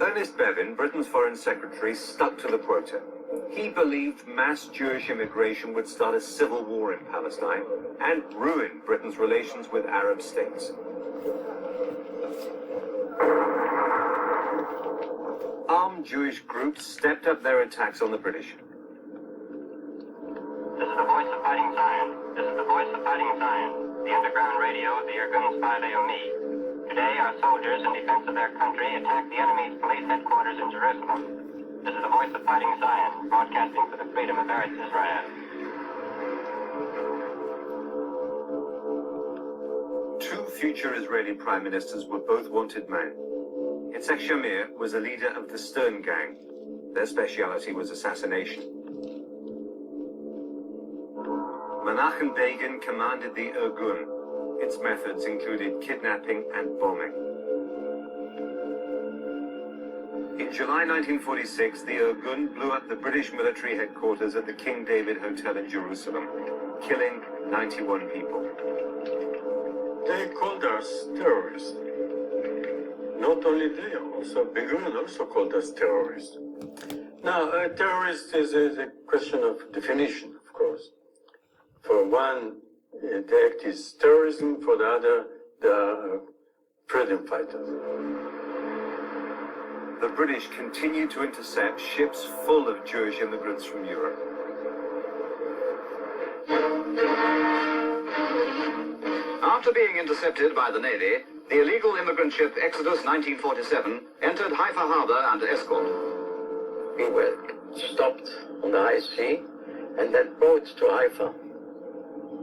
Ernest Bevin, Britain's Foreign Secretary, stuck to the quota. He believed mass Jewish immigration would start a civil war in Palestine and ruin Britain's relations with Arab states. Armed Jewish groups stepped up their attacks on the British. This is the voice of fighting Zion. This is the voice of fighting Zion. The underground radio of the Irgun spy Leomi. Today, our soldiers, in defense of their country, attacked the enemy's police headquarters in Jerusalem. This is the voice of fighting Zion, broadcasting for the freedom of Eretz Israel. Two future Israeli prime ministers were both wanted men. Yitzhak Shamir was a leader of the Stern Gang. Their speciality was assassination. Menachem Begin commanded the Irgun. Its methods included kidnapping and bombing. In July 1946, the Irgun blew up the British military headquarters at the King David Hotel in Jerusalem, killing 91 people. They called us terrorists. Not only they, also Ben-Gurion also called us terrorists. Now, a terrorist is a question of definition, of course. For one, the act is terrorism. For the other, they are freedom fighters. The British continued to intercept ships full of Jewish immigrants from Europe. After being intercepted by the Navy, the illegal immigrant ship Exodus 1947 entered Haifa harbor under escort. We were stopped on the high sea and then brought to Haifa.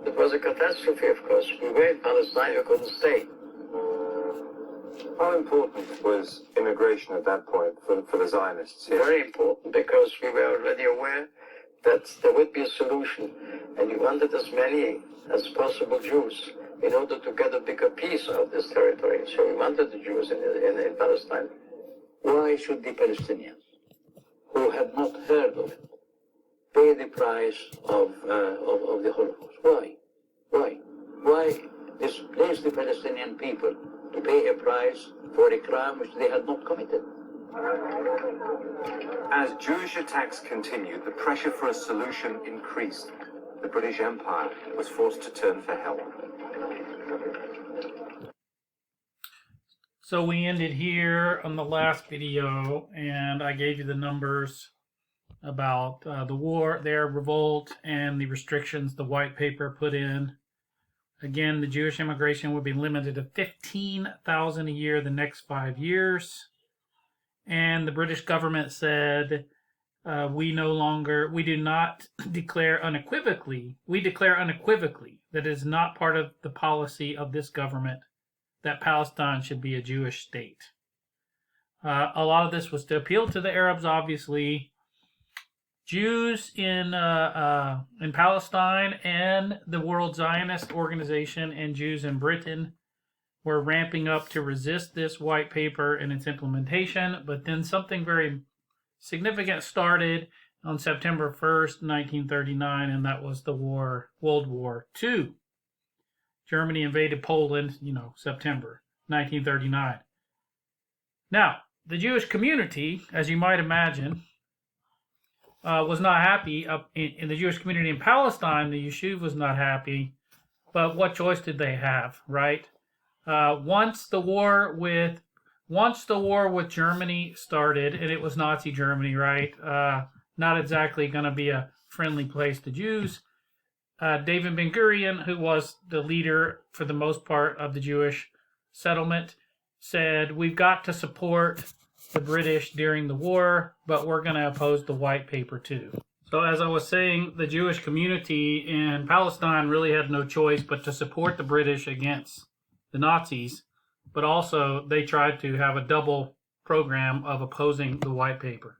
It was a catastrophe, of course. We were in Palestine, we couldn't stay. How important was immigration at that point for the Zionists here? Very important, because we were already aware that there would be a solution, and we wanted as many as possible Jews in order to get a bigger piece of this territory. So we wanted the Jews in Palestine. Why should the Palestinians, who had not heard of it, pay the price of the Holocaust? Why? Why displace the Palestinian people to pay a price for a crime which they had not committed? As Jewish attacks continued, the pressure for a solution increased. The British Empire was forced to turn for help. So we ended here on the last video, and I gave you the numbers about the war, their revolt, and the restrictions the white paper put in. Again, the Jewish immigration would be limited to 15,000 a year the next 5 years. And the British government said, we do not declare unequivocally that it is not part of the policy of this government that Palestine should be a Jewish state. A lot of this was to appeal to the Arabs, obviously. Jews in Palestine and the World Zionist Organization and Jews in Britain were ramping up to resist this white paper and its implementation, but then something very significant started on September 1st, 1939, and that was the World War II. Germany invaded Poland, September 1939. Now, the Jewish community, as you might imagine, was not happy. In the Jewish community in Palestine, the Yishuv was not happy. But what choice did they have, right? Once the war with Germany started, and it was Nazi Germany, right? Not exactly going to be a friendly place to Jews. David Ben-Gurion, who was the leader for the most part of the Jewish settlement, said, we've got to support the British during the war, but we're going to oppose the white paper too. So as I was saying, the Jewish community in Palestine really had no choice but to support the British against the Nazis, but also they tried to have a double program of opposing the white paper.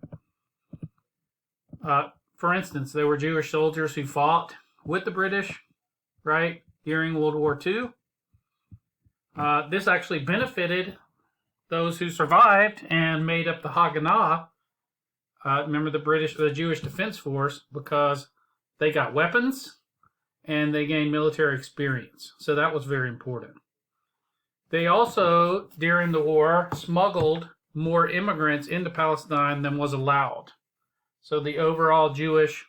For instance, there were Jewish soldiers who fought with the British, right, during World War II. This actually benefited those who survived and made up the Haganah. Remember the Jewish Defense Force, because they got weapons and they gained military experience. So that was very important. They also, during the war, smuggled more immigrants into Palestine than was allowed. So the overall Jewish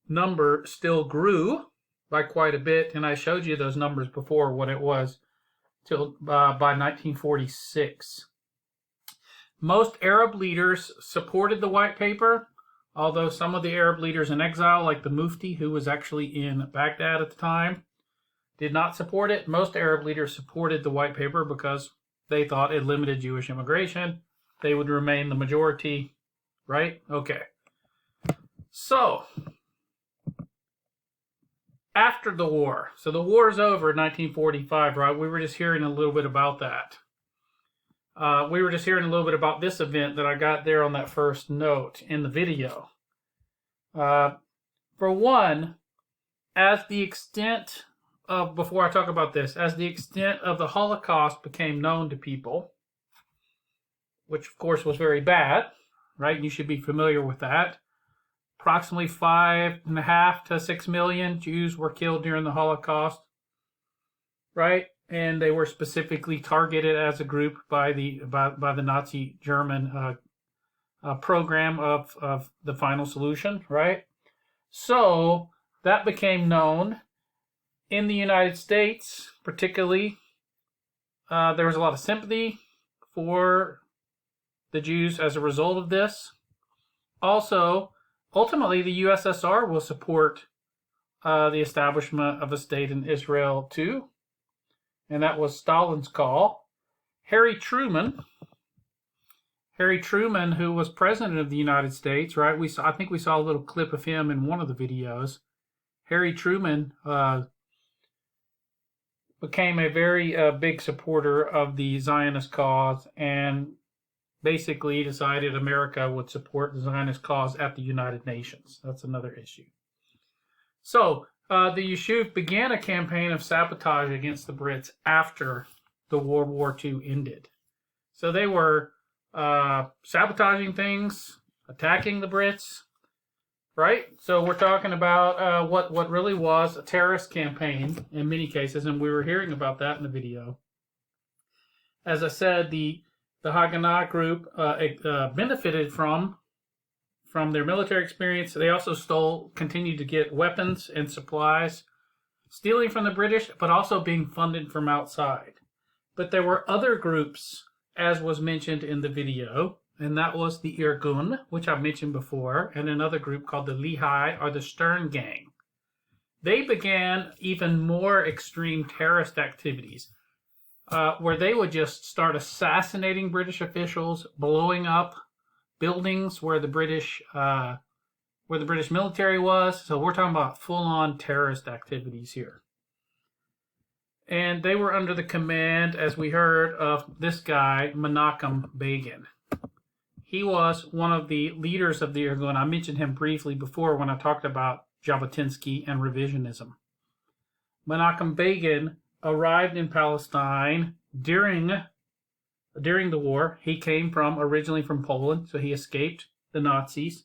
number still grew by quite a bit, and I showed you those numbers before, what it was till by 1946. Most Arab leaders supported the white paper, although some of the Arab leaders in exile, like the Mufti, who was actually in Baghdad at the time, did not support it. Most Arab leaders supported the white paper because they thought it limited Jewish immigration. They would remain the majority, right? Okay. So, after the war. So the war is over in 1945, right? We were just hearing a little bit about that. We were just hearing a little bit about this event that I got there on that first note in the video. For one, as the extent of, before I talk about this, as the extent of the Holocaust became known to people, which of course was very bad, right? You should be familiar with that. Approximately 5.5 to 6 million Jews were killed during the Holocaust, right? And they were specifically targeted as a group by the Nazi German program of the final solution, right? So that became known in the United States, particularly. There was a lot of sympathy for the Jews as a result of this. Also, ultimately, the USSR will support the establishment of a state in Israel too, and that was Stalin's call. Harry Truman, who was president of the United States, right? I think we saw a little clip of him in one of the videos. Harry Truman became a very big supporter of the Zionist cause and basically decided America would support the Zionist cause at the United Nations. That's another issue. So the Yishuv began a campaign of sabotage against the Brits after the World War II ended. So they were sabotaging things, attacking the Brits, right? So we're talking about what really was a terrorist campaign in many cases, and we were hearing about that in the video. As I said, the Haganah group benefited from their military experience. They also continued to get weapons and supplies, stealing from the British, but also being funded from outside. But there were other groups, as was mentioned in the video, and that was the Irgun, which I've mentioned before, and another group called the Lehi, or the Stern Gang. They began even more extreme terrorist activities, where they would just start assassinating British officials, blowing up buildings where the British military was. So we're talking about full-on terrorist activities here. And they were under the command, as we heard, of this guy, Menachem Begin. He was one of the leaders of the Irgun. I mentioned him briefly before when I talked about Jabotinsky and revisionism. Menachem Begin arrived in Palestine during the war. He came originally from Poland, so he escaped the Nazis.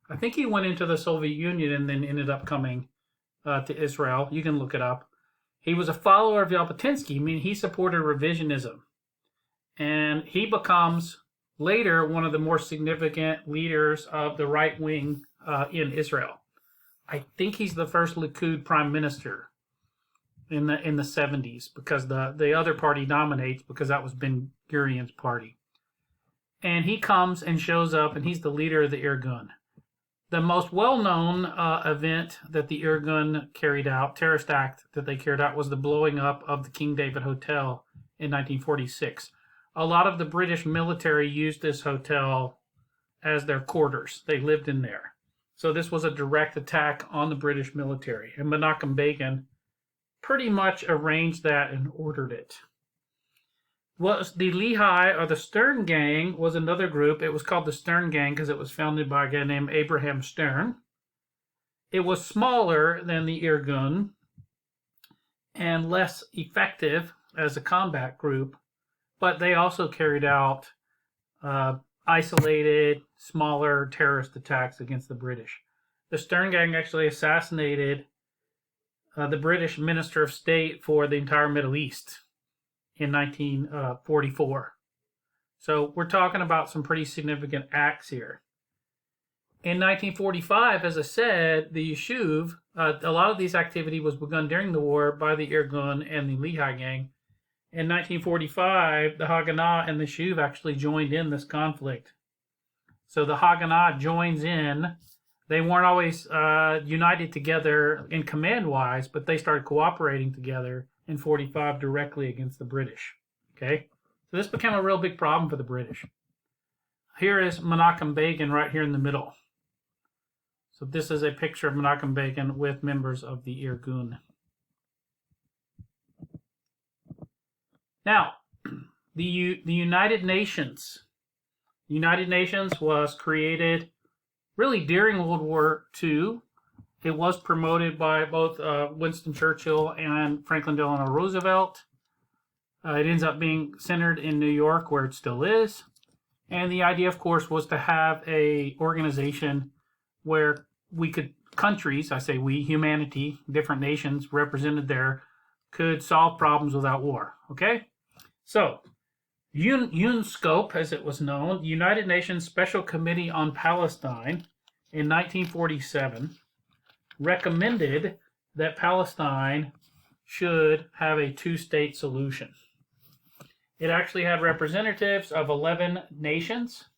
I think he went into the Soviet Union and then ended up coming to Israel. You can look it up. He was a follower of Jabotinsky, meaning he supported revisionism. And he becomes later one of the more significant leaders of the right wing in Israel. I think he's the first Likud prime minister in the 70s, because the other party dominates, because that was Ben Gurion's party. And he comes and shows up, and he's the leader of the Irgun. The most well-known event that the Irgun carried out, terrorist act that they carried out, was the blowing up of the King David Hotel in 1946. A lot of the British military used this hotel as their quarters. They lived in there. So this was a direct attack on the British military. And Menachem Begin pretty much arranged that and ordered it. The Lehi, or the Stern Gang, was another group. It was called the Stern Gang because it was founded by a guy named Abraham Stern. It was smaller than the Irgun and less effective as a combat group, but they also carried out isolated, smaller terrorist attacks against the British. The Stern Gang actually assassinated the British Minister of State for the entire Middle East in 1944. So we're talking about some pretty significant acts here. In 1945, as I said, the Yishuv, a lot of these activity was begun during the war by the Irgun and the Lehi gang. In 1945, the Haganah and the Yishuv actually joined in this conflict. So the Haganah joins in. They weren't always united together in command-wise, but they started cooperating together in 45 directly against the British. Okay, so this became a real big problem for the British. Here is Menachem Begin right here in the middle. So this is a picture of Menachem Begin with members of the Irgun. Now, the United Nations. The United Nations was created really during World War II. It was promoted by both Winston Churchill and Franklin Delano Roosevelt. It ends up being centered in New York, where it still is. And the idea, of course, was to have an organization where countries, I say we, humanity, different nations represented there, could solve problems without war. Okay? So, UNSCOP, as it was known, the United Nations Special Committee on Palestine, in 1947, recommended that Palestine should have a two-state solution. It actually had representatives of 11 nations.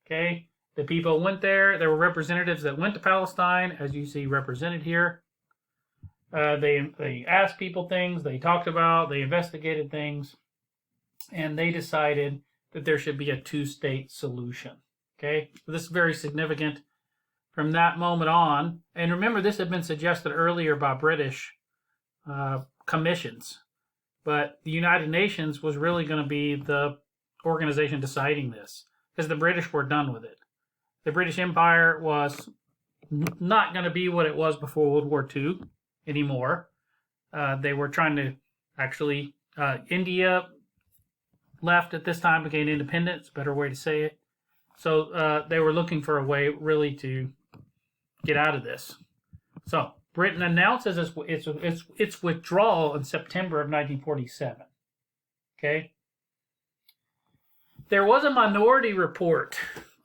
Okay? The people went there. There were representatives that went to Palestine, as you see represented here. They asked people things, they talked about, they investigated things, and they decided that there should be a two-state solution. Okay? So this is very significant from that moment on. And remember, this had been suggested earlier by British commissions. But the United Nations was really going to be the organization deciding this, because the British were done with it. The British Empire was not going to be what it was before World War II anymore. They were trying to actually, India left at this time, became independent. It's a better way to say it. So they were looking for a way really to get out of this. So Britain announces its withdrawal in September of 1947. Okay? There was a minority report.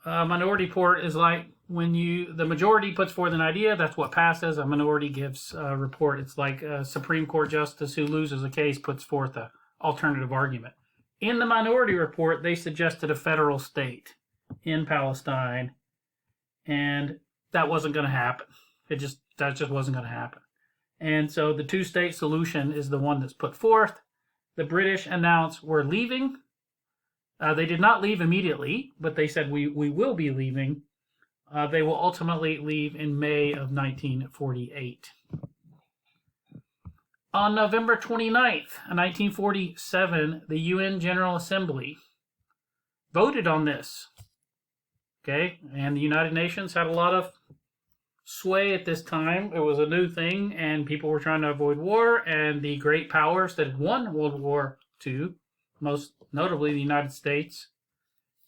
Minority report is like when the majority puts forth an idea, that's what passes. A minority gives a report. It's like a Supreme Court justice who loses a case puts forth an alternative argument. In the minority report, they suggested a federal state in Palestine, and that wasn't going to happen. That just wasn't going to happen. And so the two-state solution is the one that's put forth. The British announced we're leaving. They did not leave immediately, but they said we will be leaving. They will ultimately leave in May of 1948. On November 29th, 1947, the UN General Assembly voted on this. Okay, and the United Nations had a lot of sway at this time. It was a new thing, and people were trying to avoid war, and the great powers that had won World War II, most notably the United States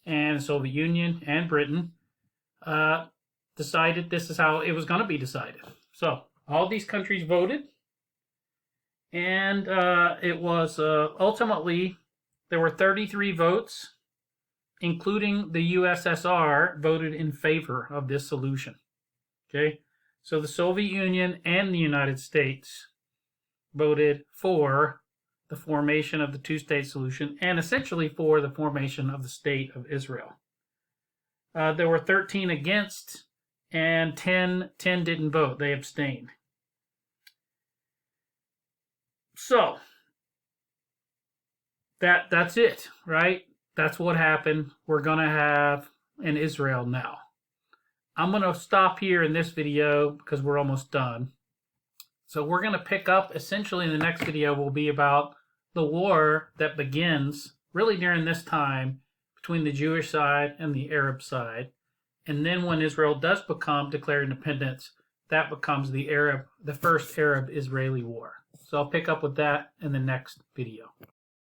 and the Soviet Union and Britain, decided this is how it was going to be decided. So all these countries voted, and it was ultimately, there were 33 votes, including the USSR, voted in favor of this solution. Okay, so the Soviet Union and the United States voted for the formation of the two-state solution, and essentially for the formation of the State of Israel. There were 13 against, and 10 didn't vote. They abstained. So, that's it, right? That's what happened. We're going to have an Israel now. I'm going to stop here in this video because we're almost done. So we're going to pick up, essentially in the next video will be about the war that begins really during this time between the Jewish side and the Arab side. And then when Israel does declare independence, that becomes the first Arab-Israeli war. So I'll pick up with that in the next video.